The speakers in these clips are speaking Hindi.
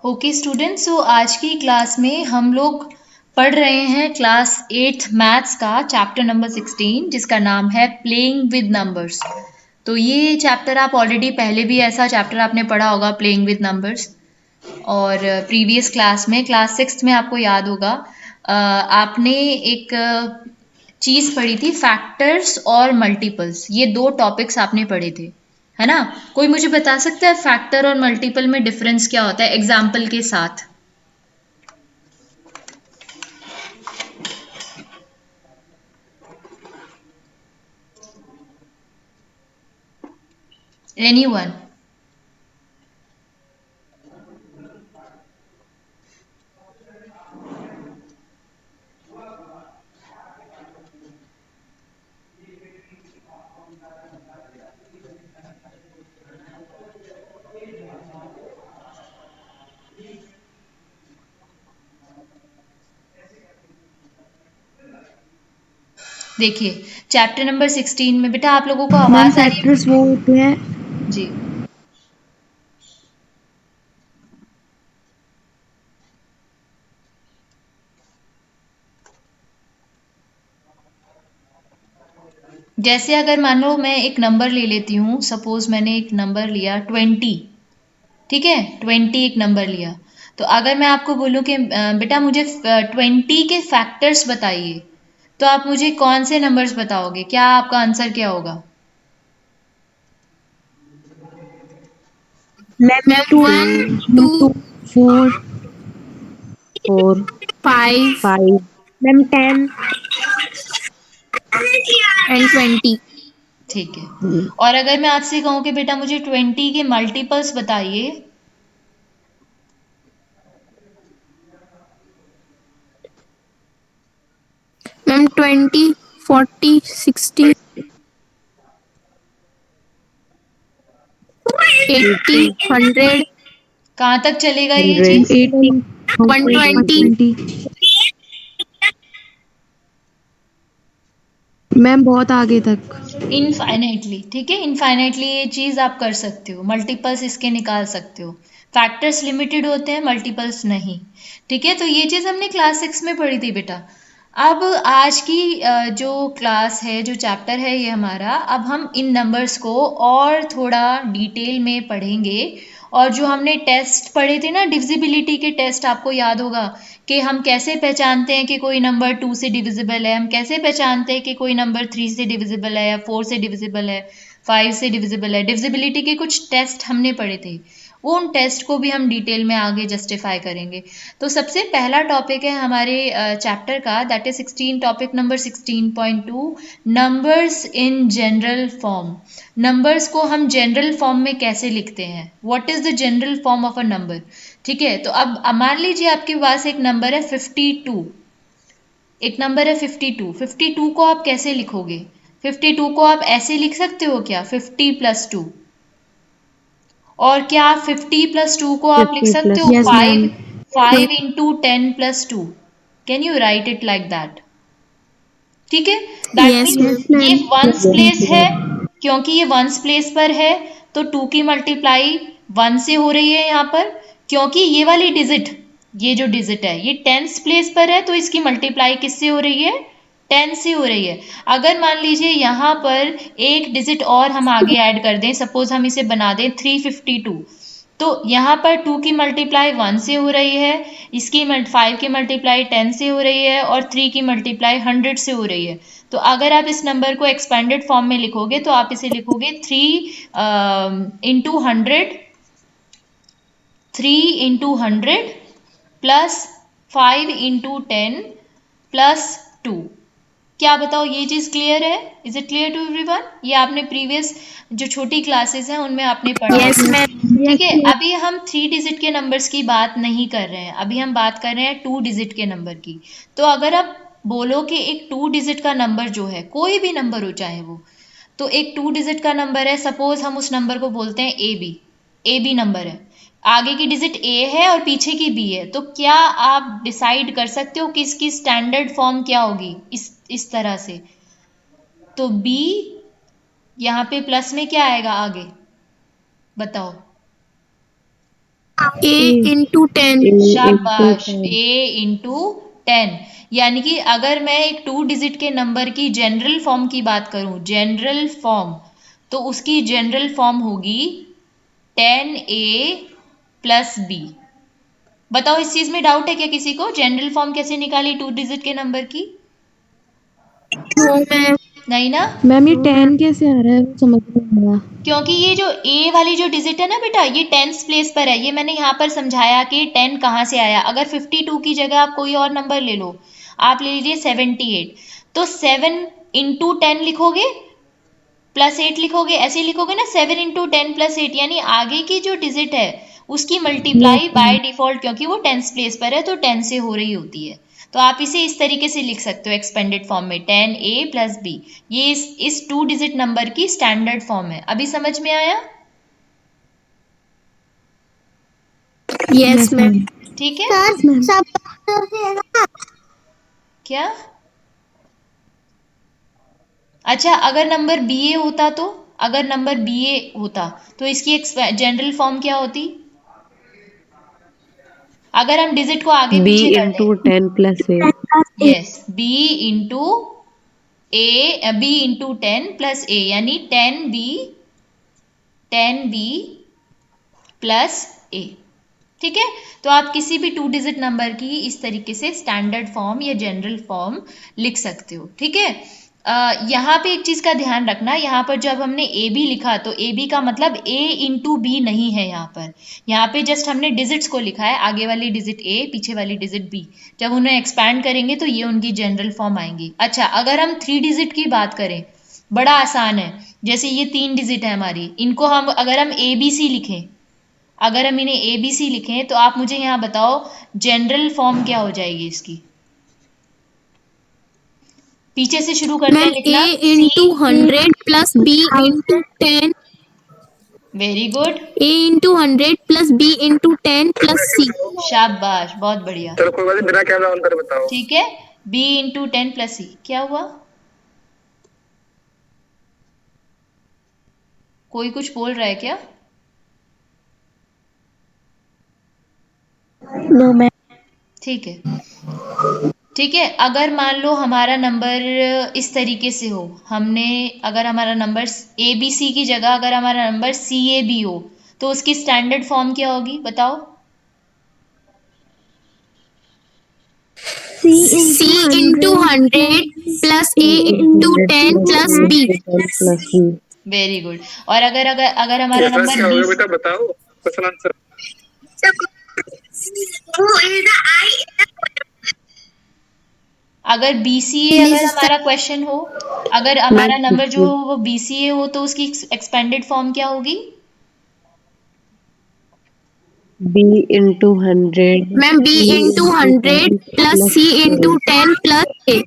ओके स्टूडेंट्स, सो आज की क्लास में हम लोग पढ़ रहे हैं क्लास 8th मैथ्स का चैप्टर नंबर 16 जिसका नाम है प्लेइंग विद नंबर्स। तो ये चैप्टर आप ऑलरेडी पहले भी ऐसा चैप्टर आपने पढ़ा होगा, प्लेइंग विद नंबर्स। और प्रीवियस क्लास में क्लास 6th में आपको याद होगा, आपने एक चीज़ पढ़ी थी, फैक्टर्स और मल्टीपल्स। ये दो टॉपिक्स आपने पढ़े थे, है ना। कोई मुझे बता सकता है फैक्टर और मल्टीपल में डिफरेंस क्या होता है एग्जाम्पल के साथ? एनीवन? देखिए, चैप्टर नंबर 16 में बेटा आप लोगों को मैम आवाज आ रही फैक्टर्स वो होते हैं। है जी? जैसे अगर मान लो मैं एक नंबर ले लेती हूँ, सपोज मैंने एक नंबर लिया 20। ठीक है, 20 एक नंबर लिया। तो अगर मैं आपको बोलूँ कि बेटा मुझे 20 के फैक्टर्स बताइए, तो आप मुझे कौन से नंबर्स बताओगे? क्या आपका आंसर क्या होगा? Ma'am ma'am two, 1 2 two, four, four, 5 five, ma'am 10। and 20। ठीक है। और अगर मैं आपसे कहूँ कि बेटा मुझे 20 के मल्टीपल्स बताइए? मैम 20 40 60 80 80, 100 कहाँ तक चलेगा ये 100, चीज? 80, 100, 120। 120। मैम बहुत आगे तक। इनफाइनाइटली, ठीक है, इनफाइनाइटली ये चीज आप कर सकते हो, मल्टीपल्स इसके निकाल सकते हो। फैक्टर्स लिमिटेड होते हैं, मल्टीपल्स नहीं। ठीक है, तो ये चीज हमने क्लास 6 में पढ़ी थी बेटा। अब आज की जो क्लास है, जो चैप्टर है ये हमारा, अब हम इन नंबर्स को और थोड़ा डिटेल में पढ़ेंगे। और जो हमने टेस्ट पढ़े थे ना, डिविजिबिलिटी के टेस्ट, आपको याद होगा कि हम कैसे पहचानते हैं कि कोई नंबर 2 से डिविजिबल है, हम कैसे पहचानते हैं कि कोई नंबर 3 से डिविजिबल है या 4 से डिविजिबल है, 5 से डिविजिबल है। डिविजिबिलिटी के कुछ टेस्ट हमने पढ़े थे, वो उन टेस्ट को भी हम डिटेल में आगे जस्टिफाई करेंगे। तो सबसे पहला टॉपिक है हमारे चैप्टर का, that is 16, topic number 16.2, numbers in general form. Numbers को हम जनरल फॉर्म में कैसे लिखते हैं? What is the general form of a number? ठीक है, तो अब मान लीजिए आपके पास एक नंबर है 52। एक नंबर है 52। 52 को आप कैसे लिखोगे? 52 को आप ऐसे लिख सकते हो क्या, 50 + 2? और क्या 50 + 2 को आप लिख 50 सकते प्लस, हो yes ma'am. 5? 5 × 10 + 2? Can you right it like that? ठीक है, that yes means ma'am. Yes ये मैम। वंस प्लेस है। यस क्योंकि ये वंस प्लेस पर है, तो 2 की मल्टीप्लाई 1 से हो रही है यहाँ पर। क्योंकि ये वाली डिजिट, ये जो डिजिट है ये टेंस प्लेस पर है, तो इसकी मल्टीप्लाई किससे हो रही है? 10 से हो रही है। अगर मान लीजिए यहाँ पर एक डिजिट और हम आगे ऐड कर दें, सपोज हम इसे बना दें 352, तो यहाँ पर 2 की मल्टीप्लाई 1 से हो रही है, इसकी 5 की मल्टीप्लाई 10 से हो रही है, और 3 की मल्टीप्लाई 100 से हो रही है। तो अगर आप इस नंबर को एक्सपेंडेड फॉर्म में लिखोगे, तो आप इसे लिखोगे 3 × 100, 3 × 100 प्लस 5 × 10 प्लस 2। क्या बताओ, ये चीज क्लियर है? Is it clear to everyone? ये आपने प्रीवियस जो छोटी क्लासेस हैं उनमें आपने पढ़ा यस होगा। मैम। ठीक है, मैम। अभी हम 3 डिजिट के नंबर्स की बात नहीं कर रहे हैं, अभी हम बात कर रहे हैं 2 डिजिट के नंबर की। तो अगर आप बोलो कि एक 2 डिजिट का नंबर जो है, कोई भी नंबर हो चाहे वो, तो एक 2 डिजिट का नंबर है, सपोज हम उस नंबर को बोलते हैं A B. A B number है, आगे की डिजिट ए है और पीछे की बी है। तो क्या आप डिसाइड कर सकते हो कि इसकी स्टैंडर्ड फॉर्म क्या होगी? इस तरह से, तो बी, यहाँ पे प्लस में क्या आएगा आगे? बताओ। A into 10. शाबाश, a इंटू 10। यानी कि अगर मैं एक 2 डिजिट के नंबर की जनरल फॉर्म की बात करूं, जनरल फॉर्म, तो उसकी जनरल फॉर्म होगी 10a प्लस b। बताओ इस चीज में डाउट है क्या किसी को? जनरल फॉर्म कैसे निकाली 2 डिजिट के नंबर की? No, ma'am. नहीं ना? मैम ये 10 कैसे आ रहा है, वो समझ नहीं आया। क्योंकि ये जो a वाली जो डिजिट है ना बेटा, ये टेंस प्लेस पर है। ये मैंने यहाँ पर समझाया कि 10 कहाँ से आया। अगर 52 की जगह आप कोई और नंबर ले लो, आप ले लीजिए 78, तो 7 इंटू 10 लिखोगे प्लस 8 लिखोगे, ऐसे लिखोगे ना, 7 इंटू 10 प्लस 8, यानी आगे की जो डिजिट है उसकी मल्टीप्लाई बाय डिफॉल्ट, क्योंकि वो टेंस प्लेस पर है तो 10 से हो रही होती है। तो आप इसे इस तरीके से लिख सकते हो एक्सपेंडेड फॉर्म में, 10a प्लस b। ये इस 2 डिजिट नंबर की स्टैंडर्ड फॉर्म है। अभी समझ में आया? Yes, ma'am. ठीक है। क्या? अच्छा, अगर नंबर ba होता तो, अगर नंबर ba होता तो इसकी एक जनरल फॉर्म क्या होती? अगर हम डिजिट को आगे B पीछे कर into दें। 10 plus A। Yes, b into 10 plus a, यानी 10b प्लस a। ठीक है। तो आप किसी भी 2 डिजिट नंबर की इस तरीके से स्टैंडर्ड फॉर्म या जनरल फॉर्म लिख सकते हो। ठीक है। यहाँ पे एक चीज का ध्यान रखना, यहाँ पर जब हमने ए बी लिखा तो ए बी का मतलब a इंटू बी नहीं है। यहाँ पे जस्ट हमने डिजिट्स को लिखा है, आगे वाली डिजिट a, पीछे वाली डिजिट b। जब उन्हें एक्सपैंड करेंगे तो ये उनकी जनरल फॉर्म आएंगी। अच्छा, अगर हम 3 डिजिट की बात करें, बड़ा आसान है। जैसे ये 3 डिजिट है हमारी, इनको हम अगर हम ए बी सी लिखें, अगर हम इन्हें ए बी सी लिखें, तो आप मुझे यहाँ बताओ जनरल फॉर्म क्या हो जाएगी इसकी? पीछे से शुरू करते मैम हैं A लिखना। into 100 plus B into 10। Very good. A into 100 plus B into 10 plus C। शाबाश, बहुत बढ़िया। चलो कोई बात नहीं, बिना कैमरा ऑन करे बताओ। ठीक है। b इंटू 10 प्लस सी क्या हुआ? कोई कुछ बोल रहा है क्या? No ma'am. ठीक है। ठीक है, अगर मान लो हमारा नंबर इस तरीके से हो, हमने अगर हमारा नंबर ए बी सी की जगह अगर हमारा नंबर सी ए बी हो, तो उसकी स्टैंडर्ड फॉर्म क्या होगी बताओ? C into 100 plus A into 10 plus B। Plus B। Very good. और अगर हमारा रेफरेंस नंबर क्या बी, होगा बेटा बताओ, क्वेश्चन आंसर। अगर बी सी ए अगर हमारा क्वेश्चन हो, अगर हमारा नंबर जो हो वो बी सी ए हो, तो उसकी एक्सपेंडेड फॉर्म क्या होगी? B into 100 ma'am B into 100 plus C into 10 plus A।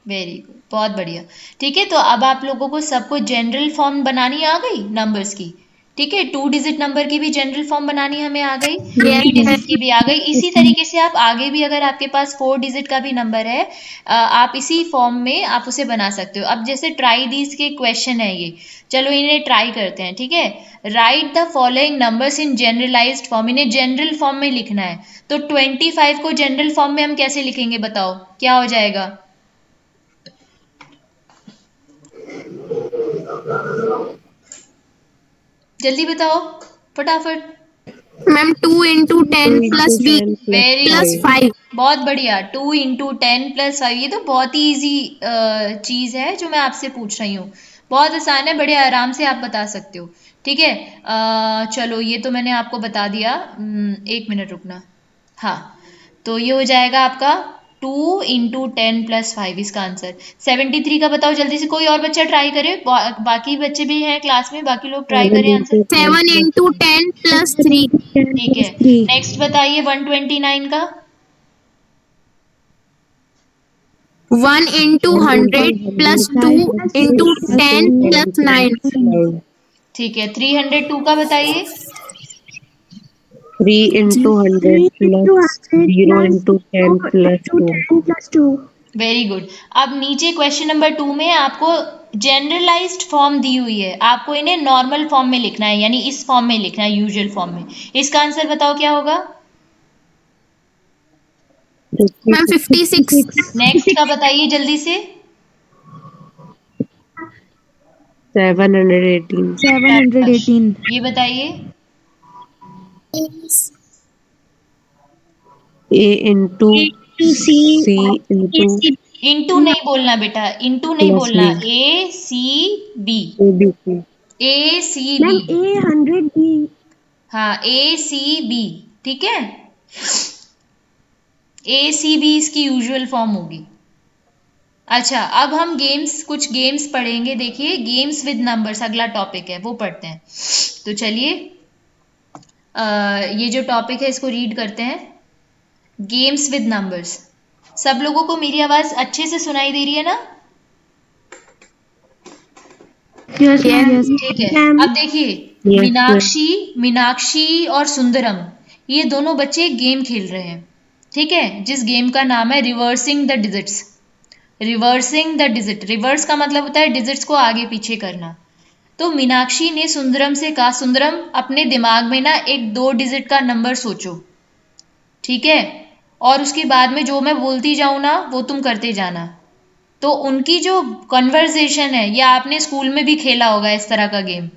Very good, बहुत बढ़िया। ठीक है, तो अब आप लोगों को सबको जनरल फॉर्म बनानी आ गई नंबर्स की। ठीक है, 2 डिजिट नंबर की भी जनरल फॉर्म बनानी हमें आ गई, 3 डिजिट की भी आ गई। इसी तरीके से आप आगे भी, अगर आपके पास 4 डिजिट का भी नंबर है, आप इसी फॉर्म में आप उसे बना सकते हो। अब जैसे ट्राई दीज के क्वेश्चन है ये, चलो इन्हें ट्राई करते हैं। ठीक है, write the following numbers in generalized form. इन्हें जनरल फॉर्म में लिखना है। तो 25 को जनरल फॉर्म में हम कैसे लिखेंगे बताओ, क्या हो जाएगा? जल्दी बताओ, फटाफट। Ma'am 2 into 10 plus B very plus good, 5। बहुत बढ़िया। 2 इंटू 10 प्लस 5, ये तो बहुत ही ईजी चीज है जो मैं आपसे पूछ रही हूँ। बहुत आसान है, बड़े आराम से आप बता सकते हो। ठीक है। चलो ये तो मैंने आपको बता दिया। 1 मिनट रुकना। हाँ, तो ये हो जाएगा आपका 2 इंटू 10 प्लस 5, इसका आंसर 73 का। बताओ जल्दी से, कोई और बच्चा ट्राई करे, बाकी बच्चे भी हैं क्लास में, बाकी लोग ट्राई करें आंसर। 7 into 10 plus 3। ठीक है, नेक्स्ट बताइए 129 का। 1 into 100 plus 2 into 10 plus 9। ठीक है, 302 का बताइए। 3 into 100 plus 0 into 10 plus 2। Very good. अब नीचे क्वेश्चन नंबर 2 में आपको जनरलाइज्ड फॉर्म दी हुई है, आपको इन्हें नॉर्मल फॉर्म में लिखना है, यानी इस फॉर्म में लिखना है, यूजुअल फॉर्म में। इसका आंसर बताओ क्या होगा। मैम 56। नेक्स्ट का बताइए जल्दी से। 718। 718। ये बताइए। A into C into into नहीं बोलना बेटा, इंटू नहीं plus बोलना, B. ACB, ABC. ACB। Ma'am A100B। हाँ, ACB, ठीक है। ACB इसकी यूजुअल फॉर्म होगी। अच्छा, अब हम कुछ गेम्स पढ़ेंगे। देखिए, गेम्स विद नंबर्स अगला टॉपिक है, वो पढ़ते हैं। तो चलिए, ये जो टॉपिक है इसको रीड करते हैं। Games with numbers. सब लोगों को मेरी आवाज अच्छे से सुनाई दे रही है ना। Yes ma'am. यस ठीक है। मैम। अब देखिए, Yes, ma'am. मीनाक्षी और सुंदरम, ये दोनों बच्चे गेम खेल रहे हैं। ठीक है, जिस गेम का नाम है reversing the digits. Reversing the digit, reverse का मतलब होता है डिजिट्स को आगे पीछे करना। तो मीनाक्षी ने सुंदरम से कहा, सुंदरम अपने दिमाग में ना एक 2 डिजिट का नंबर सोचो, ठीक है, और उसके बाद में जो मैं बोलती जाऊं ना वो तुम करते जाना। तो उनकी जो कन्वर्सेशन है, ये आपने स्कूल में भी खेला होगा इस तरह का गेम,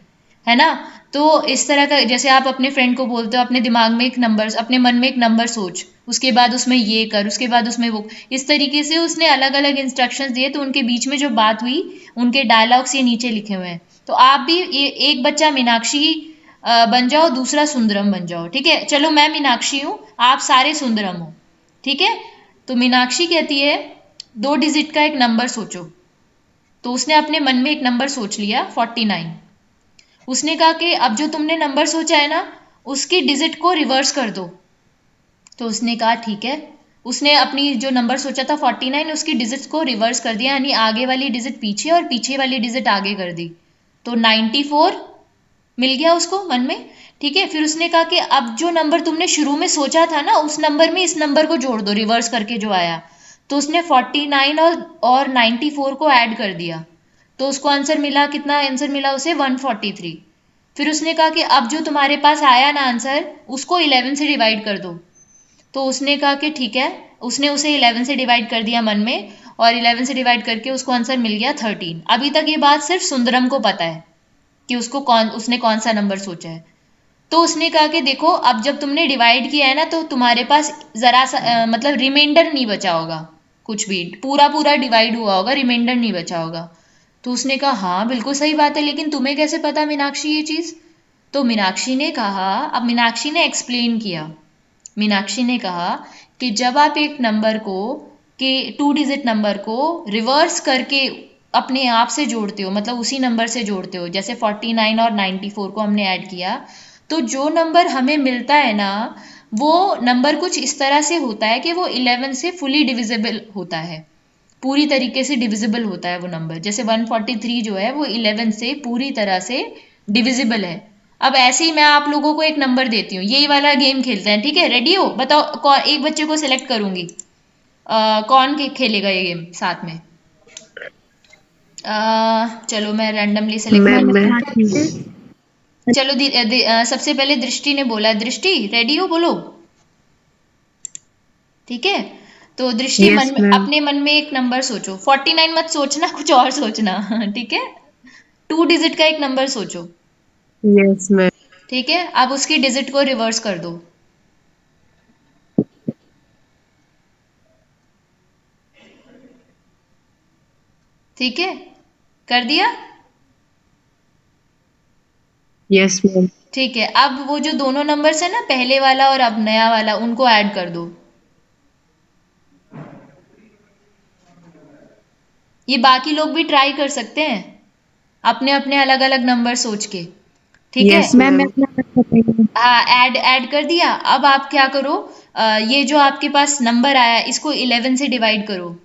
है ना। तो इस तरह का, जैसे आप अपने फ्रेंड को बोलते हो अपने दिमाग में एक नंबर, अपने मन में एक नंबर सोच, उसके बाद उसमें ये कर, उसके बाद उसमें वो, इस तरीके से उसने अलग अलग इंस्ट्रक्शंस दिए। तो उनके बीच में जो बात हुई, उनके डायलॉग्स ये नीचे लिखे हुए हैं। तो आप भी ये एक बच्चा मीनाक्षी बन जाओ, दूसरा सुंदरम बन जाओ। ठीक है, चलो मैं मीनाक्षी हूँ, आप सारे सुंदरम हो। ठीक है। तो मीनाक्षी कहती है 2 डिजिट का एक नंबर सोचो। तो उसने अपने मन में एक नंबर सोच लिया 49। उसने कहा कि अब जो तुमने नंबर सोचा है ना, उसकी डिजिट को रिवर्स कर दो। तो उसने कहा ठीक है। उसने अपनी जो नंबर सोचा था 49, उसकी डिजिट को रिवर्स कर दिया, यानी आगे वाली डिजिट पीछे और पीछे वाली डिजिट आगे कर दी। तो 94 मिल गया उसको मन में। ठीक है, फिर उसने कहा कि अब जो नंबर तुमने शुरू में सोचा था ना, उस नंबर में इस नंबर को जोड़ दो, रिवर्स करके जो आया। तो उसने 49 और 94 को ऐड कर दिया। तो उसको आंसर मिला, कितना आंसर मिला उसे, 143। फिर उसने कहा कि अब जो तुम्हारे पास आया ना आंसर, उसको 11 से डिवाइड कर दो। तो उसने कहा कि ठीक है। उसने उसे 11 से डिवाइड कर दिया मन में, और 11 से डिवाइड करके उसको आंसर मिल गया 13। अभी तक ये बात सिर्फ सुंदरम को पता है कि उसने कौन सा नंबर सोचा है। तो उसने कहा कि देखो, अब जब तुमने डिवाइड किया है ना, तो तुम्हारे पास जरा सा मतलब रिमाइंडर नहीं बचा होगा, कुछ भी पूरा पूरा डिवाइड हुआ होगा, रिमाइंडर नहीं बचा होगा। तो उसने कहा हाँ बिल्कुल सही बात है, लेकिन तुम्हें कैसे पता मीनाक्षी ये चीज़। तो मीनाक्षी ने कहा, अब मीनाक्षी ने एक्सप्लेन किया। मीनाक्षी ने कहा कि जब आप एक नंबर को, के 2 डिजिट नंबर को रिवर्स करके अपने आप से जोड़ते हो, मतलब उसी नंबर से जोड़ते हो, जैसे 49 और 94 को हमने ऐड किया, तो जो नंबर हमें मिलता है ना, वो नंबर कुछ इस तरह से होता है कि वो 11 से फुली डिविजिबल होता है, पूरी तरीके से डिविजिबल होता है वो नंबर। जैसे 143 जो है वो 11 से पूरी तरह से डिविजिबल है। अब ऐसे ही मैं आप लोगों को एक नंबर देती हूँ, यही वाला गेम खेलते हैं। ठीक है, रेडी हो, बताओ एक बच्चे को सिलेक्ट करूंगी। कौन खेलेगा ये गेम साथ में। चलो मैं रैंडमली सेलेक्ट कर मैं चलो सबसे पहले दृष्टि ने बोला। दृष्टि रेडी हो, बोलो। ठीक है। तो दृष्टि Yes, ma'am. अपने मन में एक नंबर सोचो, 49 मत सोचना, कुछ और सोचना। ठीक है। 2 डिजिट का एक नंबर सोचो। Yes, ma'am. ठीक है, अब उसकी डिजिट को रिवर्स कर दो। ठीक है, कर दिया। Yes, ma'am. ठीक है, अब वो जो दोनों नंबर्स है ना, पहले वाला और अब नया वाला, उनको ऐड कर दो। ये बाकी लोग भी ट्राई कर सकते हैं, अपने अपने अलग अलग नंबर सोच के। ठीक है। Yes, मैम मैं ma'am. अपना बताइए। हाँ, ऐड कर दिया। अब आप क्या करो, ये जो आपके पास नंबर आया है, इसको 11 से डिवाइड करो।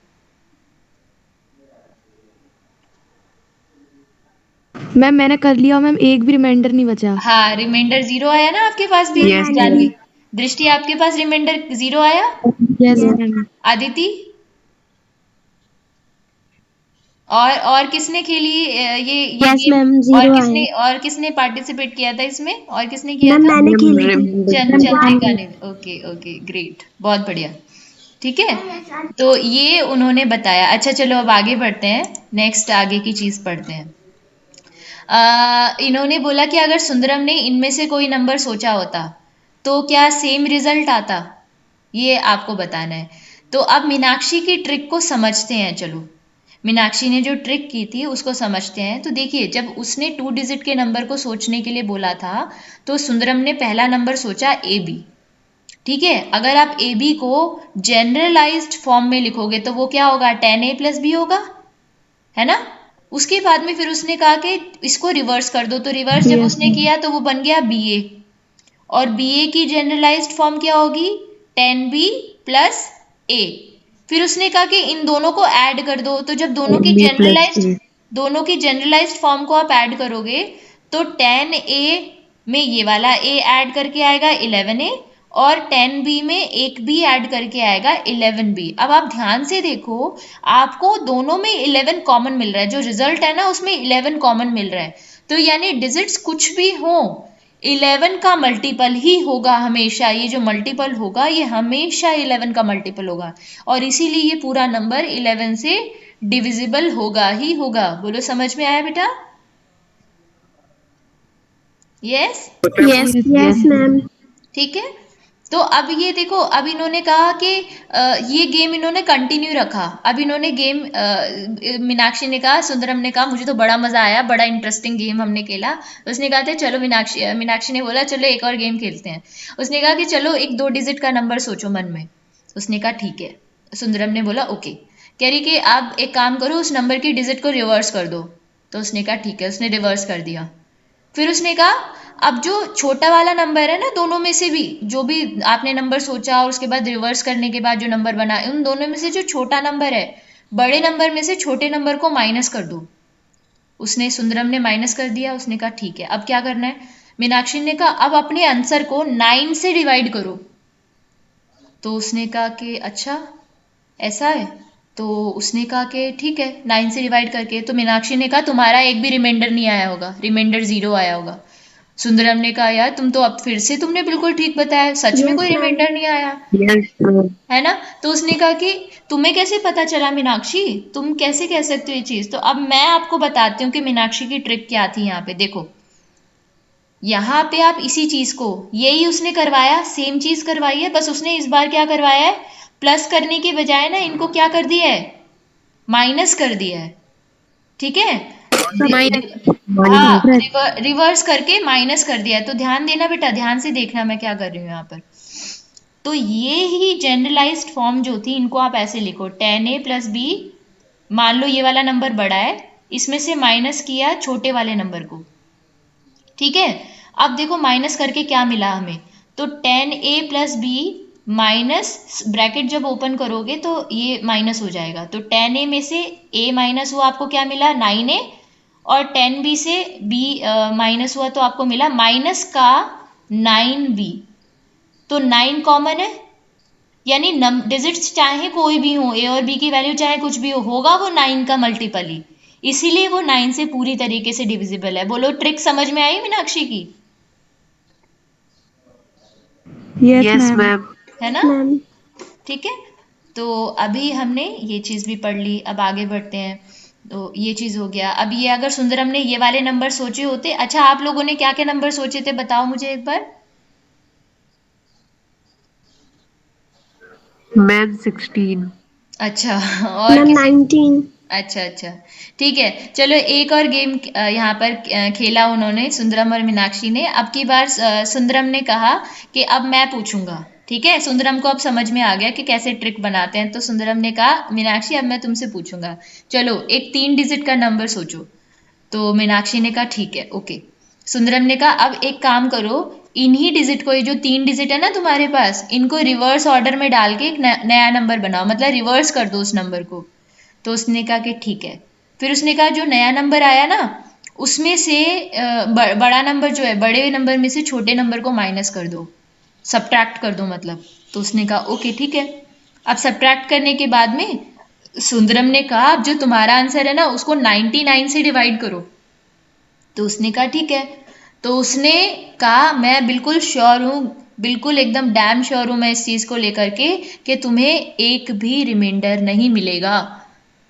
मैम मैंने कर लिया मैम, एक भी रिमाइंडर नहीं बचा। हाँ, रिमाइंडर 0 आया ना आपके पास भी। Yes, Janvi, ma'am. दृष्टि आपके पास रिमाइंडर 0 आया। Yes ma'am. आदिति, और किसने खेली ये यस गेम? मैम, और 0 किसने आए। और किसने पार्टिसिपेट किया था इसमें? और किसने किया मैम था? मैंने मैम खेली थी। चंद्रिका ने। ओके ओके, ग्रेट, बहुत बढ़िया। ठीक है, तो ये उन्होंने बताया। अच्छा चलो अब आगे बढ़ते हैं, नेक्स्ट आगे की चीज पढ़ते हैं। इन्होंने बोला कि अगर सुंदरम ने इनमें से कोई नंबर सोचा होता तो क्या सेम रिजल्ट आता, ये आपको बताना है। तो अब मीनाक्षी की ट्रिक को समझते हैं, चलो मीनाक्षी ने जो ट्रिक की थी उसको समझते हैं। तो देखिए, जब उसने 2 डिजिट के नंबर को सोचने के लिए बोला था तो सुंदरम ने पहला नंबर सोचा ए बी। ठीक है, अगर आप ए बी को जनरलाइज्ड फॉर्म में लिखोगे तो वो क्या होगा, 10a+b होगा, है ना। उसके बाद में फिर उसने कहा कि इसको रिवर्स कर दो, तो रिवर्स जब यस उसने मैम। किया तो वो बन गया बी ए। और बी ए की जनरलाइज्ड फॉर्म क्या होगी, 10b+a। फिर उसने कहा कि इन दोनों को ऐड कर दो, तो जब B+A। दोनों की जनरलाइज्ड फॉर्म को आप ऐड करोगे तो 10a में ये वाला a ऐड करके आएगा 11a, और 10b में एक b ऐड करके आएगा 11b। अब आप ध्यान से देखो, आपको दोनों में 11 कॉमन मिल रहा है, जो रिजल्ट है ना उसमें 11 कॉमन मिल रहा है। तो यानी डिजिट्स कुछ भी हो, 11 का मल्टीपल ही होगा हमेशा। ये जो मल्टीपल होगा ये हमेशा 11 का मल्टीपल होगा, और इसीलिए ये पूरा नंबर 11 से डिविजिबल होगा ही होगा। बोलो, समझ में आया बेटा? Yes. Yes yes yes ma'am. Ma'am. ठीक है, तो अब ये देखो, अब इन्होंने कहा कि ये गेम इन्होंने कंटिन्यू रखा। अब इन्होंने गेम, मीनाक्षी ने कहा, सुंदरम ने कहा मुझे तो बड़ा मजा आया, बड़ा इंटरेस्टिंग गेम हमने खेला। उसने कहा था चलो, मीनाक्षी ने बोला चलो एक और गेम खेलते हैं। उसने कहा कि चलो एक 2 डिजिट का नंबर सोचो मन में। उसने कहा ठीक है। सुंदरम ने बोला ओके। कह रही कि आप एक काम करो, उस नंबर की डिजिट को रिवर्स कर दो। तो उसने कहा ठीक है, उसने रिवर्स कर दिया। फिर उसने कहा अब जो छोटा वाला नंबर है ना, दोनों में से भी जो भी आपने नंबर सोचा और उसके बाद रिवर्स करने के बाद जो नंबर बना, उन दोनों में से जो छोटा नंबर है, बड़े नंबर में से छोटे नंबर को माइनस कर दो। उसने, सुंदरम ने माइनस कर दिया। उसने कहा ठीक है, अब क्या करना है? मीनाक्षी ने कहा अब अपने आंसर को 9 से डिवाइड करो। तो उसने कहा कि अच्छा ऐसा है। तो उसने कहा कि ठीक है, 9 से डिवाइड करके। तो मीनाक्षी ने कहा तुम्हारा एक भी रिमाइंडर नहीं आया होगा, रिमाइंडर 0 आया होगा। सुंदरम ने कहा यार तुम तो अब फिर से तुमने बिल्कुल ठीक बताया, सच में यस कोई मैम। रिमाइंडर नहीं आया, यस मैम। है ना। तो उसने कहा कि तुम्हें कैसे पता चला मीनाक्षी, तुम कैसे कह सकते हो ये चीज? तो अब मैं आपको बताती हूँ कि मीनाक्षी की ट्रिक क्या थी। यहाँ पे देखो, यहाँ पे आप इसी चीज को, यही उसने करवाया, सेम चीज करवाई है, बस उसने इस बार क्या करवाया है, प्लस करने के बजाय ना इनको क्या कर दिया है, माइनस कर दिया है। ठीक है, माइनस। हाँ, माइनस। रिवर्स करके माइनस कर दिया है। तो ध्यान देना बेटा, ध्यान से देखना मैं क्या कर रही हूँ यहाँ पर। तो ये ही जनरलाइज्ड फॉर्म जो थी, इनको आप ऐसे लिखो, 10a+b। मान लो ये वाला नंबर बड़ा है, इसमें से माइनस किया छोटे वाले नंबर को। ठीक है, अब देखो माइनस करके क्या मिला हमें, तो 10a+b माइनस, ब्रैकेट जब ओपन करोगे तो ये माइनस हो जाएगा। तो 10a में से a माइनस हुआ, आपको क्या मिला, 9a। और 10b से b माइनस हुआ तो आपको मिला माइनस का 9b। तो 9 कॉमन है, यानी डिजिट्स चाहे कोई भी हो, ए और बी की वैल्यू चाहे कुछ भी हो, होगा वो 9 का मल्टीपल ही, इसीलिए वो 9 से पूरी तरीके से डिविजिबल है। बोलो, ट्रिक समझ में आई मीनाक्षी की? Yes yes ma'am. मैम। है ना। मैम ठीक है, तो अभी हमने ये चीज भी पढ़ ली, अब आगे बढ़ते हैं। तो ये चीज हो गया। अब ये अगर सुंदरम ने ये वाले नंबर सोचे होते, अच्छा आप लोगों ने क्या क्या नंबर सोचे थे बताओ मुझे एक बार। मैम 16। अच्छा, और मैम किसी? 19। अच्छा अच्छा, ठीक है। चलो एक और गेम यहाँ पर खेला उन्होंने, सुंदरम और मीनाक्षी ने। अब की बार सुंदरम ने कहा कि अब मैं पूछूंगा। ठीक है, सुंदरम को अब समझ में आ गया कि कैसे ट्रिक बनाते हैं। तो सुंदरम ने कहा मीनाक्षी अब मैं तुमसे पूछूंगा, चलो एक 3 डिजिट का नंबर सोचो। तो मीनाक्षी ने कहा ठीक है, ओके। सुंदरम ने कहा अब एक काम करो, इन्हीं डिजिट को, ये जो 3 डिजिट है ना तुम्हारे पास, इनको रिवर्स ऑर्डर में डाल के एक नया नंबर बनाओ, मतलब रिवर्स कर दो उस नंबर को। तो उसने कहा कि ठीक है। फिर उसने कहा जो नया नंबर आया ना, उसमें से बड़ा नंबर जो है, बड़े नंबर में से छोटे नंबर को माइनस कर दो, सब्ट्रैक्ट कर दो मतलब। तो उसने कहा ओके ठीक है। अब सब्ट्रैक्ट करने के बाद में सुंदरम ने कहा अब जो तुम्हारा आंसर है ना उसको 99 से डिवाइड करो। तो उसने कहा ठीक है। तो उसने कहा मैं बिल्कुल श्योर हूँ, बिल्कुल एकदम डैम श्योर हूँ मैं इस चीज़ को लेकर के कि तुम्हें एक भी रिमाइंडर नहीं मिलेगा।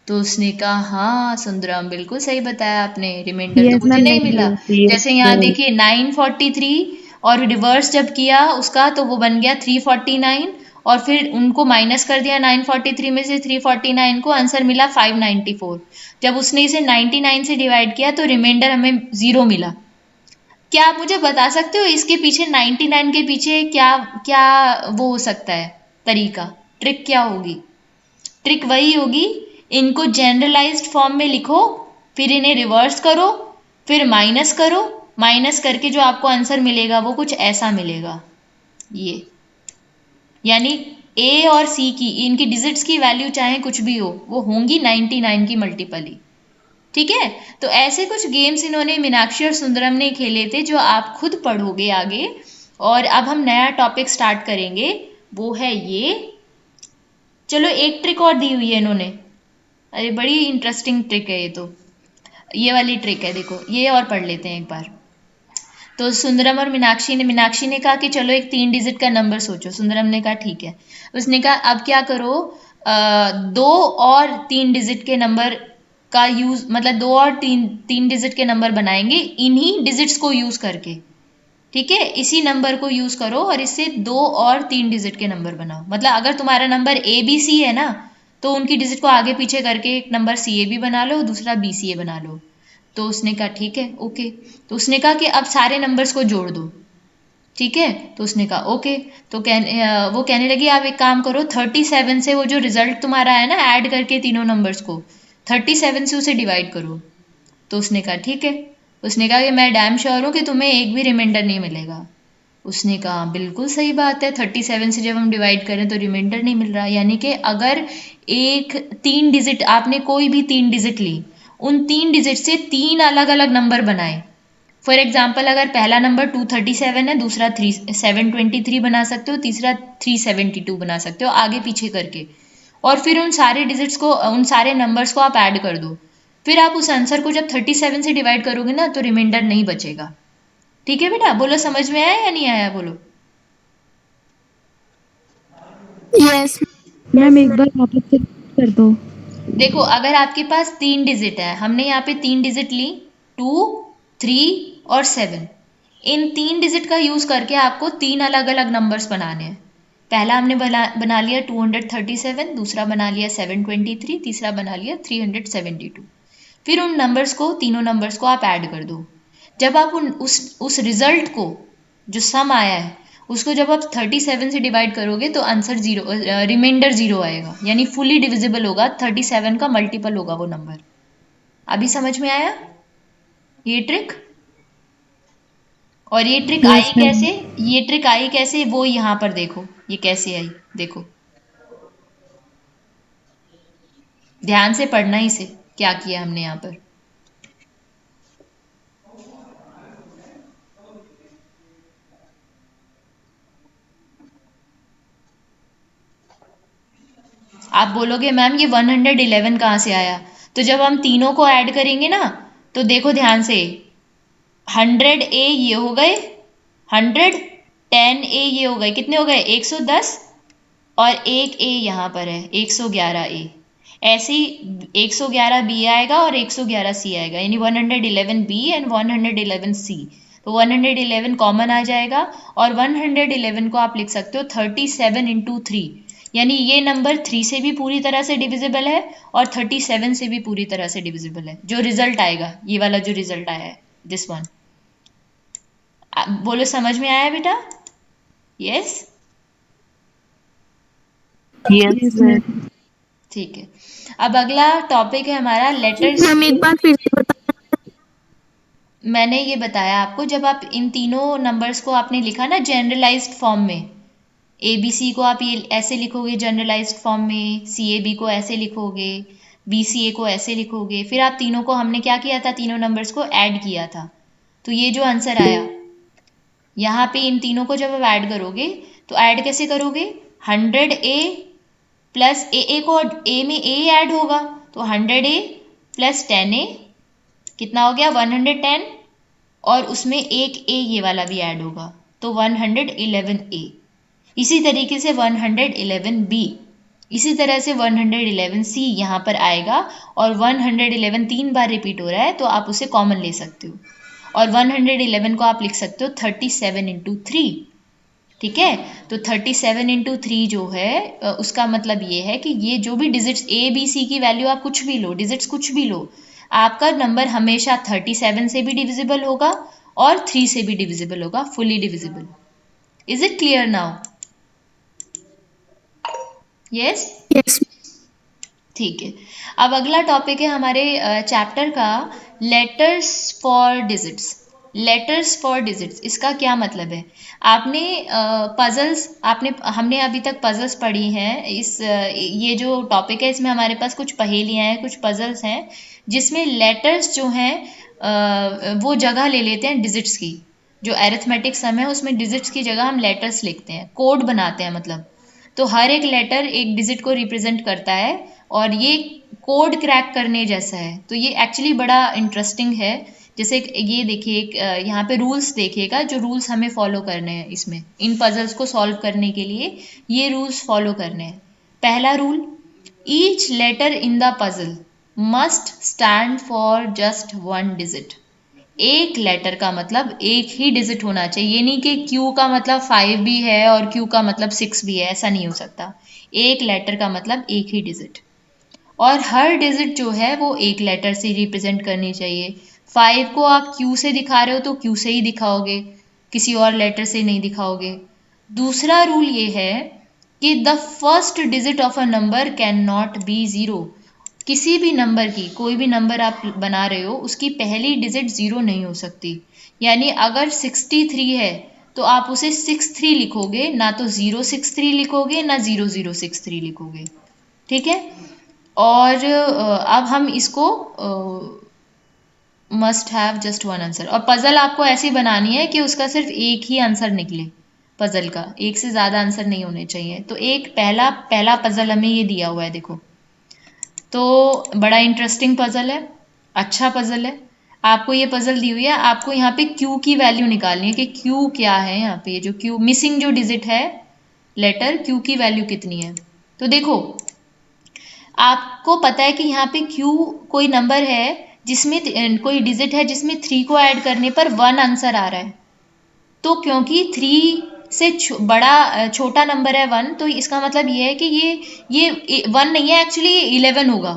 तो उसने कहा हाँ सुंदरम बिल्कुल सही बताया आपने, रिमाइंडर तो यस मुझे मैम नहीं मैं मिला। जैसे यहाँ देखिए 943 और रिवर्स जब किया उसका तो वो बन गया 349 और फिर उनको माइनस कर दिया 943 में से 349 को, आंसर मिला 594। जब उसने इसे 99 से डिवाइड किया तो रिमाइंडर हमें 0 मिला। क्या आप मुझे बता सकते हो इसके पीछे 99 के पीछे क्या क्या वो हो सकता है तरीका, ट्रिक क्या होगी? ट्रिक वही होगी, इनको जनरलाइज्ड फॉर्म में लिखो, फिर इन्हें रिवर्स करो, फिर माइनस करो, माइनस करके जो आपको आंसर मिलेगा वो कुछ ऐसा मिलेगा ये। यानी ए और सी की इनकी डिजिट्स की वैल्यू चाहे कुछ भी हो वो होंगी 99 की मल्टीपल ही। ठीक है, तो ऐसे कुछ गेम्स इन्होंने मीनाक्षी और सुंदरम ने खेले थे जो आप खुद पढ़ोगे आगे। और अब हम नया टॉपिक स्टार्ट करेंगे, वो है ये। चलो एक ट्रिक और दी हुई है इन्होंने, अरे बड़ी इंटरेस्टिंग ट्रिक है ये तो। ये वाली ट्रिक है देखो, ये और पढ़ लेते हैं एक बार। तो सुंदरम और मीनाक्षी ने कहा कि चलो एक 3 डिजिट का नंबर सोचो। सुंदरम ने कहा ठीक है। उसने कहा अब क्या करो, 2 और 3 डिजिट के नंबर का यूज, मतलब 2 और 3 डिजिट के नंबर बनाएंगे इन्हीं डिजिट्स को यूज करके। ठीक है, इसी नंबर को यूज करो और इससे 2 और 3 डिजिट के नंबर बनाओ। मतलब अगर तुम्हारा नंबर ए बी सी है ना तो उनकी डिजिट को आगे पीछे करके एक नंबर सी ए भी बना लो, दूसरा बी सी ए बना लो। तो उसने कहा ठीक है ओके। तो उसने कहा कि अब सारे नंबर्स को जोड़ दो। ठीक है, तो उसने कहा ओके। तो वो कहने लगी आप एक काम करो, 37 से वो जो रिजल्ट तुम्हारा है ना ऐड करके तीनों नंबर्स को 37 से उसे डिवाइड करो। तो उसने कहा ठीक है। उसने कहा कि मैं डैम श्योर हूँ कि तुम्हें एक भी रिमाइंडर नहीं मिलेगा। उसने कहा बिल्कुल सही बात है, 37 से जब हम डिवाइड करें तो रिमाइंडर नहीं मिल रहा। यानी कि अगर एक 3 डिजिट आपने कोई भी 3 डिजिट ली, उन 3 डिजिट से 3 अलग अलग नंबर बनाए। फॉर एग्जाम्पल अगर पहला नंबर 237 है, दूसरा 723 बना सकते हो, तीसरा 372 बना सकते हो आगे पीछे करके। और फिर उन सारे डिजिट्स को, उन सारे नंबर्स को आप ऐड कर दो। फिर आप उस आंसर को जब 37 से डिवाइड करोगे ना तो रिमाइंडर नहीं बचेगा। ठीक है बेटा, बोलो समझ में आया या नहीं आया बोलो। यस। मैम एक बार वापस से कर दो। देखो अगर आपके पास 3 डिजिट है, हमने यहाँ पे 3 डिजिट ली, 2, 3 और 7। इन 3 डिजिट का यूज करके आपको 3 अलग अलग नंबर्स बनाने हैं। पहला हमने बना लिया 237, दूसरा बना लिया 723, तीसरा बना लिया 372। फिर उन नंबर्स को, तीनों नंबर्स को आप ऐड कर दो। जब आप उस रिजल्ट को, जो सम आया है, उसको जब आप 37 से डिवाइड करोगे तो आंसर जीरो, रिमाइंडर जीरो आएगा। यानी फुली डिविजिबल होगा, 37 का मल्टीपल होगा वो नंबर। अभी समझ में आया ये ट्रिक? और ये ट्रिक आई यस मैम। कैसे, ये ट्रिक आई कैसे वो यहाँ पर देखो, ये कैसे आई देखो, ध्यान से पढ़ना इसे, क्या किया हमने यहाँ पर। आप बोलोगे मैम ये 111 कहाँ से आया? तो जब हम तीनों को ऐड करेंगे ना तो देखो ध्यान से, 100A ये हो गए, 110A ये हो गए, कितने हो गए 110, और एक ए यहाँ पर है 111A। ऐसे ही 111B आएगा और 111C आएगा, यानी 111B एंड 111C। तो 111 कॉमन आ जाएगा और 111 को आप लिख सकते हो 37 इंटू 3। यानी ये नंबर 3 से भी पूरी तरह से डिविजिबल है और 37 से भी पूरी तरह से डिविजिबल है। जो रिजल्ट आएगा, ये वाला जो रिजल्ट आया है, दिस वन। बोलो समझ में आया बेटा? Yes. Yes yes ma'am. Ma'am. ठीक है, अब अगला टॉपिक है हमारा लेटर्स। मैम एक बार फिर से बता। मैंने ये बताया आपको, जब आप इन तीनों नंबर्स को आपने लिखा ना जनरलाइज्ड फॉर्म में, ए बी सी को आप ये ऐसे लिखोगे जनरलाइज्ड फॉर्म में, सी ए बी को ऐसे लिखोगे, बी सी ए को ऐसे लिखोगे, फिर आप तीनों को, हमने क्या किया था, तीनों नंबर्स को ऐड किया था। तो ये जो आंसर आया यहाँ पे, इन तीनों को जब आप ऐड करोगे तो ऐड कैसे करोगे, 100A प्लस ए को ए में ए ऐड होगा तो 100A प्लस 10A कितना हो गया 110 और उसमें एक ए ये वाला भी ऐड होगा तो 111A। इसी तरीके से 111B, इसी तरह से 111C यहाँ पर आएगा और 111 3 बार रिपीट हो रहा है तो आप उसे कॉमन ले सकते हो और 111 को आप लिख सकते हो 37 इंटू 3। ठीक है, तो 37 इंटू 3 जो है उसका मतलब ये है कि ये जो भी डिजिट्स ए बी सी की वैल्यू आप कुछ भी लो, डिजिट्स कुछ भी लो, आपका नंबर हमेशा 37 से भी डिविजिबल होगा और 3 से भी डिविजिबल होगा, fully divisible. Is it clear now? Yes, Yes. ठीक है। अब अगला टॉपिक है हमारे चैप्टर का letters for digits. Letters for digits इसका क्या मतलब है? आपने पजल्स हमने अभी तक पजल्स पढ़ी हैं। ये जो टॉपिक है इसमें हमारे पास कुछ पहेलियाँ हैं, कुछ पजल्स हैं जिसमें लेटर्स जो हैं वो जगह ले लेते हैं डिजिट्स की। जो एरिथमेटिक सम है उसमें डिजिट्स की जगह हम लेटर्स लिखते हैं, कोड बनाते हैं मतलब। तो हर एक लेटर एक डिजिट को रिप्रेजेंट करता है और ये कोड क्रैक करने जैसा है। तो ये एक्चुअली बड़ा इंटरेस्टिंग है। जैसे ये देखिए, एक यहाँ पे रूल्स देखिएगा, जो रूल्स हमें फॉलो करने हैं इसमें, इन पजल्स को सॉल्व करने के लिए ये रूल्स फॉलो करने हैं। पहला rule, each letter in the puzzle must stand for just one digit. एक लेटर का मतलब एक ही डिजिट होना चाहिए। ये नहीं कि क्यू का मतलब 5 भी है और क्यू का मतलब 6 भी है, ऐसा नहीं हो सकता। एक लेटर का मतलब एक ही डिजिट, और हर डिजिट जो है वो एक लेटर से रिप्रेजेंट करनी चाहिए। 5 को आप क्यू से दिखा रहे हो तो क्यू से ही दिखाओगे, किसी और लेटर से नहीं दिखाओगे। दूसरा रूल ये है कि the first digit of a number can not be zero. किसी भी नंबर की, कोई भी नंबर आप बना रहे हो, उसकी पहली डिजिट ज़ीरो नहीं हो सकती। यानी अगर 63 है तो आप उसे 63 लिखोगे, ना तो 063 लिखोगे ना 0063 लिखोगे। ठीक है, और अब हम इसको must have just one answer, और पजल आपको ऐसी बनानी है कि उसका सिर्फ एक ही आंसर निकले। पजल का एक से ज़्यादा आंसर नहीं होने चाहिए। तो एक पहला पहला पजल हमें ये दिया हुआ है, देखो। तो बड़ा इंटरेस्टिंग पजल है, अच्छा पजल है। आपको ये पजल दी हुई है, आपको यहाँ पे क्यू की वैल्यू निकालनी है कि क्यू क्या है। यहाँ पे जो क्यू मिसिंग जो डिजिट है लेटर, क्यू की वैल्यू कितनी है। तो देखो, आपको पता है कि यहाँ पे क्यू कोई नंबर है जिसमें कोई डिजिट है जिसमें 3 को ऐड करने पर 1 आंसर आ रहा है। तो क्योंकि 3 से बड़ा छोटा नंबर है 1, तो इसका मतलब ये है कि ये 1 नहीं है, एक्चुअली ये 11 होगा।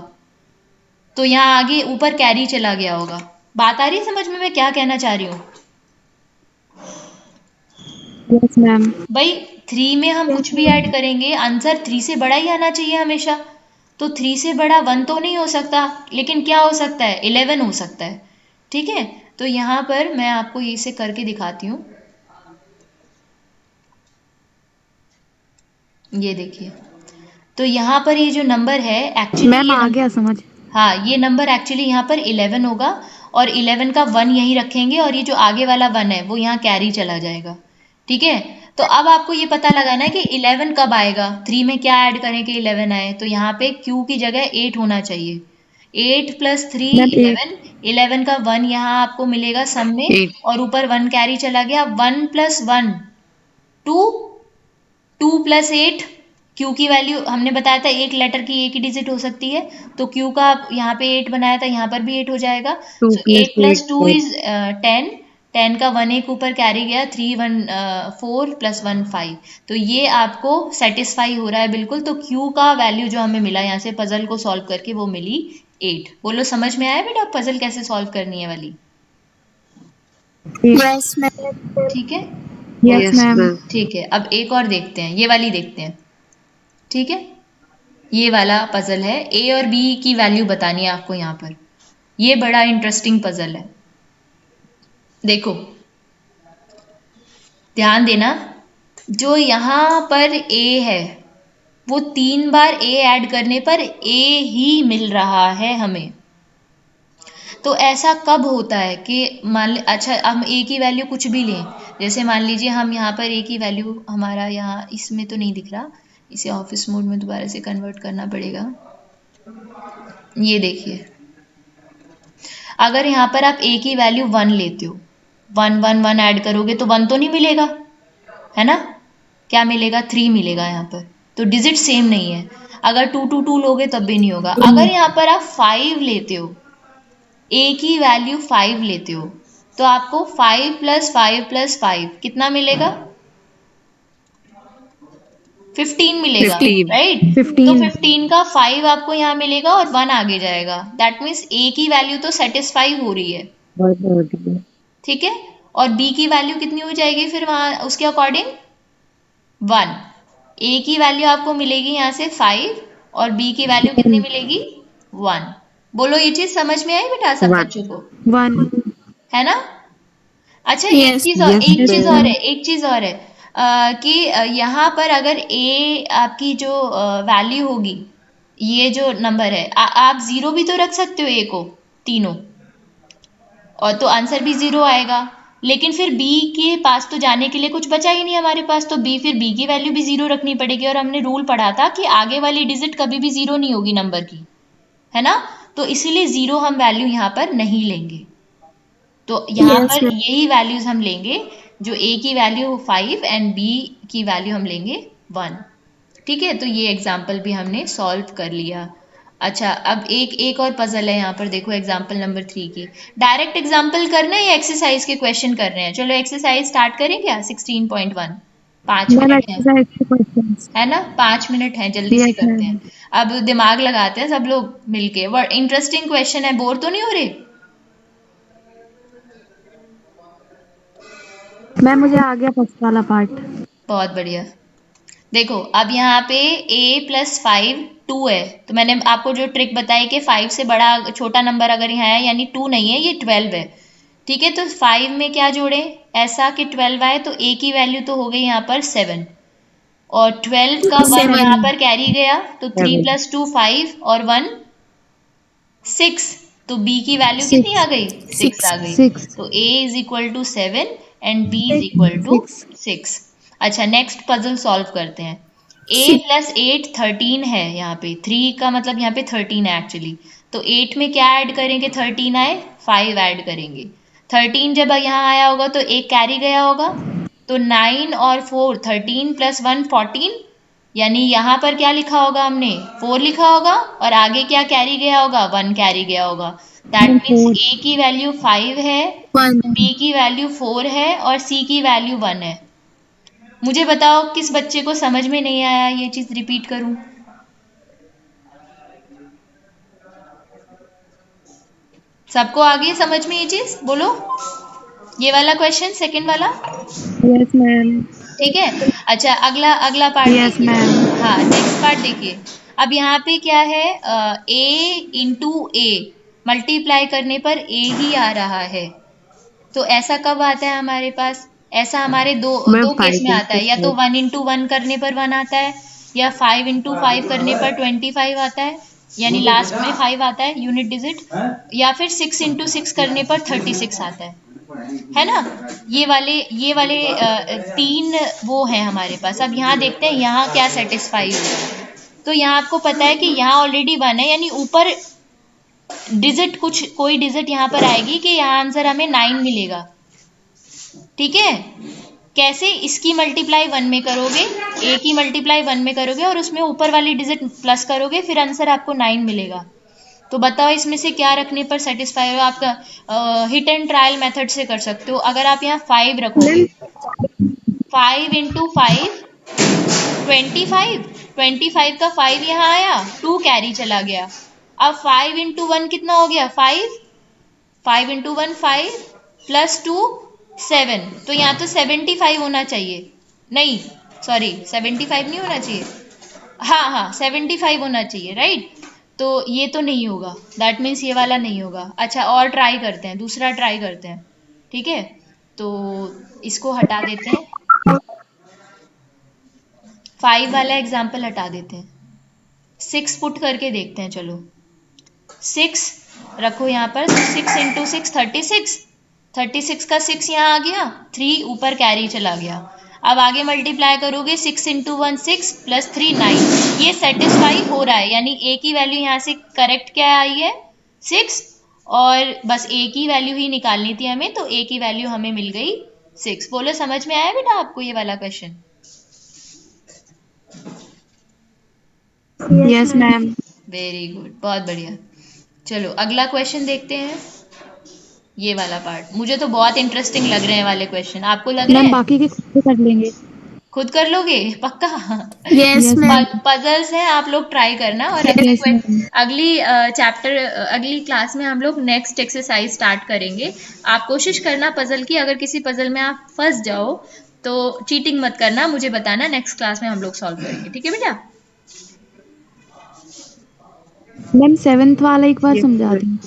तो यहाँ आगे ऊपर कैरी चला गया होगा। बात आ रही है समझ में मैं क्या कहना चाह रही हूँ? Yes ma'am. भाई 3 में हम कुछ भी ऐड करेंगे, आंसर 3 से बड़ा ही आना चाहिए हमेशा। तो 3 से बड़ा 1 तो नहीं हो सकता, लेकिन क्या हो सकता है, 11 हो सकता है। ठीक है, तो यहाँ पर मैं आपको इसे करके दिखाती हूँ। ये देखिए, तो यहाँ पर ये जो नंबर है एक्चुअली मैम आ गया समझ। हाँ, ये नंबर एक्चुअली यहाँ पर 11 होगा और 11 का 1 यहीं रखेंगे और ये जो आगे वाला 1 है वो यहाँ कैरी चला जाएगा। ठीक है, तो अब आपको ये पता लगाना है कि 11 कब आएगा। 3 में क्या ऐड करें कि 11 आए, तो यहाँ पे Q की जगह 8 होना चाहिए। 8 + 3 मैम 11, 11 का 1 यहाँ आपको मिलेगा सम में, 8 और ऊपर 1 कैरी चला गया। 1 + 1 2, 2 + 8, क्यू की वैल्यू हमने बताया था एक लेटर की एक ही डिजिट हो सकती है, तो क्यू का यहाँ पे 8 बनाया था, यहाँ पर भी 8 हो जाएगा। 2 सो 8 + 8 + 2 इज 10, 10 का 1 एक ऊपर कैरी गया, 3 1 4 + 1 5। तो ये आपको सेटिस्फाई हो रहा है बिल्कुल। तो क्यू का वैल्यू जो हमें मिला यहाँ से पजल को सॉल्व करके वो मिली 8। बोलो समझ में आया बेटा पजल कैसे सॉल्व करनी है वाली? Yes, ma'am. ठीक है, यस यस मैम। मैम। ठीक है। अब एक और देखते हैं, ये वाली देखते हैं। ठीक है, ये वाला पजल है, ए और बी की वैल्यू बतानी है आपको यहाँ पर। ये बड़ा इंटरेस्टिंग पजल है, देखो ध्यान देना। जो यहाँ पर ए है वो 3 बार ए ऐड करने पर ए ही मिल रहा है हमें। तो ऐसा कब होता है कि अच्छा हम ए की वैल्यू कुछ भी लें, जैसे मान लीजिए हम यहाँ पर ए की वैल्यू, हमारा यहाँ इसमें तो नहीं दिख रहा, इसे ऑफिस मोड में दोबारा से कन्वर्ट करना पड़ेगा। ये देखिए, अगर यहाँ पर आप a की वैल्यू 1 लेते हो, 1 1 1 ऐड करोगे तो 1 तो नहीं मिलेगा, है ना? क्या मिलेगा? 3 मिलेगा यहाँ पर, तो डिजिट सेम नहीं है। अगर 2 2 2 लोगे तब भी नहीं होगा। अगर यहाँ पर आप 5 लेते हो, a की वैल्यू 5 लेते हो, तो आपको 5 + 5 + 5 कितना मिलेगा? 15 मिलेगा, 15 राइट? तो 15। 15 का 5 आपको यहाँ मिलेगा और 1 आगे जाएगा। दैट मीन्स a की वैल्यू तो सेटिस्फाई हो रही है, ठीक है? और b की वैल्यू कितनी हो जाएगी फिर वहां उसके अकॉर्डिंग? 1। a की वैल्यू आपको मिलेगी यहाँ से 5 और b की वैल्यू कितनी मिलेगी? 1। बोलो, ये चीज समझ में आई बेटा सब 1 बच्चों को, 1। है ना? अच्छा, Yes. यस एक चीज और मैम। है, एक चीज और है कि यहाँ पर अगर a आपकी जो वैल्यू होगी, ये जो नंबर है, आप 0 भी तो रख सकते हो a को, तीनों, और तो आंसर भी 0 आएगा। लेकिन फिर b के पास तो जाने के लिए कुछ बचा ही नहीं हमारे पास, तो फिर b की वैल्यू भी 0 रखनी पड़ेगी। और हमने रूल पढ़ा था कि आगे वाली डिजिट कभी भी 0 नहीं होगी नंबर की, है ना? तो इसीलिए 0 हम वैल्यू यहाँ पर नहीं लेंगे। तो यहाँ Yes, पर ma'am. यही वैल्यूज हम लेंगे, जो a की वैल्यू 5 एंड b की वैल्यू हम लेंगे 1। ठीक है, तो ये एग्जाम्पल भी हमने सॉल्व कर लिया। अच्छा, अब एक और पजल है यहाँ पर, देखो एग्जाम्पल नंबर 3 की। डायरेक्ट एग्जाम्पल करना है या एक्सरसाइज के क्वेश्चन कर रहे हैं? चलो एक्सरसाइज स्टार्ट करें क्या? 16.1। 5 मैम मिनट है, एक्सरसाइज के क्वेश्चंस। है ना? 5 मिनट है, जल्दी से यस करते मैम। हैं। अब दिमाग लगाते हैं सब लोग मिलके। इंटरेस्टिंग क्वेश्चन है, बोर तो नहीं हो रहे? मैम मुझे आ गया फर्स्ट वाला पार्ट। बहुत बढ़िया। देखो, अब यहाँ पे a + 5 2 है, तो मैंने आपको जो ट्रिक बताई कि 5 से बड़ा छोटा नंबर अगर यहाँ है, यानी 2 नहीं है, ये 12 है। ठीक है, तो 5 में क्या जोड़े ऐसा कि 12 आए, तो a की वैल्यू तो हो गई यहाँ पर 7, और 12 का 1 यहाँ 7. पर कैरी गया, तो 3 + 2 5 और 1 6। तो b की वैल्यू कितनी आ 6। गई? 6 आ 6. गई। 6। तो a = 7 एंड b = 6। 6। अच्छा, नेक्स्ट पजल सॉल्व करते हैं। a 6. + 8 13 है, यहाँ पे 3 का मतलब यहाँ पे 13 है एक्चुअली। तो 8 में क्या ऐड करेंगे? 13 आए, 5 ऐड करेंगे। 13 जब यहाँ आया होगा तो एक कैरी गया होगा, तो 9 और 4 13 + 1 14, यानी यहाँ पर क्या लिखा होगा हमने? 4 लिखा होगा, और आगे क्या कैरी गया होगा? 1 कैरी गया होगा। That ma'am means 4। a की वैल्यू 5 है, 1. b की वैल्यू 4 है और c की वैल्यू 1 है। मुझे बताओ किस बच्चे को समझ में नहीं आया, ये चीज रिपीट करूं? सबको आ गई समझ में ये चीज? बोलो, ये वाला क्वेश्चन, सेकंड वाला। Yes ma'am. ठीक है। अच्छा, अगला अगला पार्ट यस देखिए। मैम। हाँ, नेक्स्ट पार्ट देखिए। अब यहाँ पे क्या है? a × a मल्टीप्लाई करने पर a ही आ रहा है। तो ऐसा कब आता है हमारे पास? ऐसा हमारे दो मैम दो केस 5 में आता है, into या तो 5 1 × 1 करने पर 1 आता है, या 5 × 5 करने पर 25 आता है, यानी लास्ट में 5 आता है यूनिट डिजिट, या फिर 6 × 6 करने पर 36 आता है ना? ये वाले तीन वो हैं हमारे पास। अब यहाँ देखते हैं यहाँ क्या सेटिस्फाई हो रहा है। तो यहाँ आपको पता है कि यहाँ ऑलरेडी 1 है, यानी ऊपर डिजिट कोई डिजिट यहाँ पर आएगी कि यहाँ आंसर हमें 9 मिलेगा। ठीक है, कैसे? इसकी मल्टीप्लाई 1 में करोगे, a की मल्टीप्लाई 1 में करोगे और उसमें ऊपर वाली डिजिट प्लस करोगे, फिर आंसर आपको 9 मिलेगा। तो बताओ इसमें से क्या रखने पर सेटिस्फाई हो? आपका हिट एंड ट्रायल मेथड से कर सकते हो। अगर आप यहाँ 5 रखोगे, 5 × 5 25, 25 का 5 यहाँ आया, 2 कैरी चला गया। अब 5 × 1 कितना हो गया? 5। 5 × 1 5 + 2 7। तो यहाँ तो 75 होना चाहिए। नहीं, सॉरी, 75 नहीं होना चाहिए। हाँ हाँ, 75 होना चाहिए, राइट? तो ये तो नहीं होगा, दैट मीन्स ये वाला नहीं होगा। अच्छा, और ट्राई करते हैं, दूसरा ट्राई करते हैं। ठीक है, तो इसको हटा देते हैं, 5 वाला एग्जाम्पल हटा देते हैं, 6 पुट करके देखते हैं। चलो, 6 रखो यहाँ पर, 6 × 6 36, 36 का 6 यहाँ आ गया, 3 ऊपर कैरी चला गया। अब आगे मल्टीप्लाई करोगे 6 इंटू 1 6 प्लस 3 9, ये सेटिस्फाई हो रहा है, यानी ए की वैल्यू यहाँ से करेक्ट क्या आई है 6, और बस ए की वैल्यू ही निकालनी थी हमें, तो ए की वैल्यू हमें मिल गई 6। बोलो समझ में आया बेटा आपको ये वाला question? Yes ma'am. Very good, बहुत बढ़िया। चलो अगला क्वेश्चन देखते हैं। ये वाला पार्ट मुझे तो बहुत इंटरेस्टिंग लग रहे हैं वाले क्वेश्चन, आपको लग रहे मैम हैं? बाकी के खुद से कर लेंगे। खुद कर लोगे पक्का? Yes yes ma'am. Ma'am. Puzzles हैं, आप लोग ट्राई करना, और यस मैम। अगली चैप्टर अगली क्लास में हम लोग नेक्स्ट एक्सरसाइज स्टार्ट करेंगे। आप कोशिश करना पजल की, अगर किसी पजल में आप फंस जाओ तो चीटिंग मत करना, मुझे बताना, नेक्स्ट क्लास में हम लोग सॉल्व करेंगे, ठीक है बेटा? मैम 7th वाला एक बार समझा दी।